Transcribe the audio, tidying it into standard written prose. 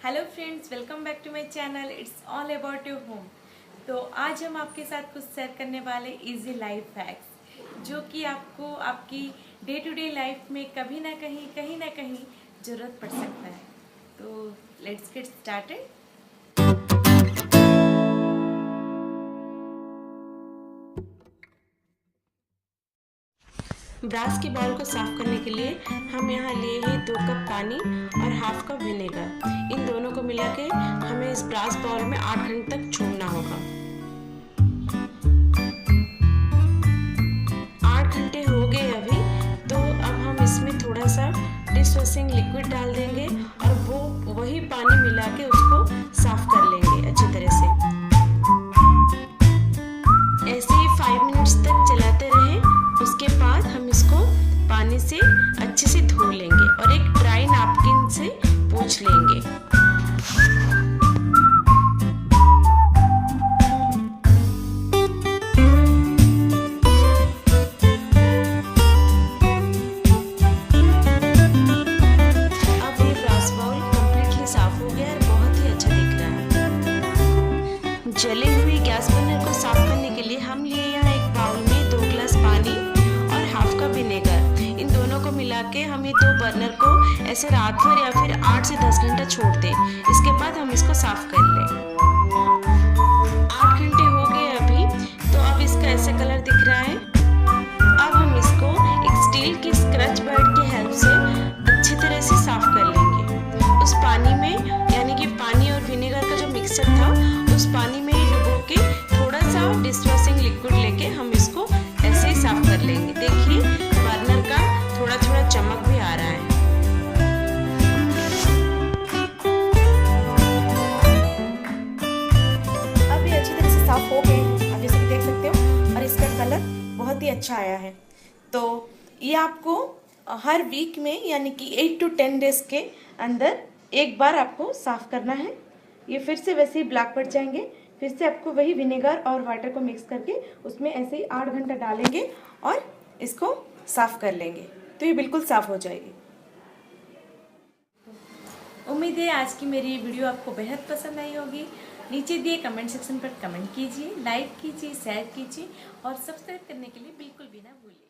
Hello friends, welcome back to my channel. It's all about your home. तो आज हम आपके साथ कुछ शेयर करने वाले इजी लाइफ हैक्स जो कि आपको आपकी डे टू डे लाइफ में कभी ना कहीं ज़रूरत पड़ सकता है। तो लेट्स गेट स्टार्टेड। ब्रास के बाउल को साफ करने के लिए हम यहाँ लिए हैं 2 कप पानी और हाफ कप विनेगर। इन दोनों को मिला के हमें इस ब्रास बाउल में 8 घंटे तक छोड़ना होगा। 8 घंटे हो गए अभी, तो अब हम इसमें थोड़ा सा डिश वॉशिंग लिक्विड डाल देंगे और वही पानी मिला के उसको साफ कर लेंगे अच्छी तरह से। ऐसे ही 5 मिनट्स तक चलाते रहें। उसके बाद हम इसको पानी से अच्छे से धो लेंगे और एक ड्राई नैपकिन से पोंछ लेंगे। अब ये ब्रास बाउल कंप्लीटली साफ हो गया और बहुत ही अच्छा दिख रहा है। जले हुए गैस बर्नर को साफ करने के लिए हम लिए यहाँ एक बाउल में 2 गिलास पानी और हाफ कप विनेगर। इन दोनों को मिला के हम ये 2 बर्नर को ऐसे रात भर या फिर 8 से 10 घंटा छोड़ दें। इसके बाद हम इसको साफ कर लें। 8 घंटे हो गए अभी, तो अब इसका ऐसा कलर दिख रहा है। अब हम इसको एक स्टील की स्क्रच पैड की हेल्प से अच्छी तरह से साफ कर लेंगे। उस पानी में, यानी कि पानी और विनेगर का जो मिक्सचर था, उस पानी में डुबो के थोड़ा सा डिश वॉशिंग लिक्विड लेके हम इसको ऐसे ही साफ कर लेंगे। देखिए बर्नर का थोड़ा थोड़ा चमक भी आ रहा है। अब ये अच्छी तरह से साफ हो गए, आप जैसे देख सकते हो, और इसका कलर बहुत ही अच्छा आया है। तो ये आपको हर वीक में, यानी कि 8 to 10 डेज के अंदर एक बार आपको साफ करना है। ये फिर से वैसे ही ब्लैक पड़ जाएंगे। फिर से आपको वही विनेगर और वाटर को मिक्स करके उसमें ऐसे ही 8 घंटा डालेंगे और इसको साफ कर लेंगे, तो ये बिल्कुल साफ हो जाएगी। उम्मीद है आज की मेरी ये वीडियो आपको बेहद पसंद आई होगी। नीचे दिए कमेंट सेक्शन पर कमेंट कीजिए, लाइक कीजिए, शेयर कीजिए और सब्सक्राइब करने के लिए बिल्कुल भी ना भूलिए।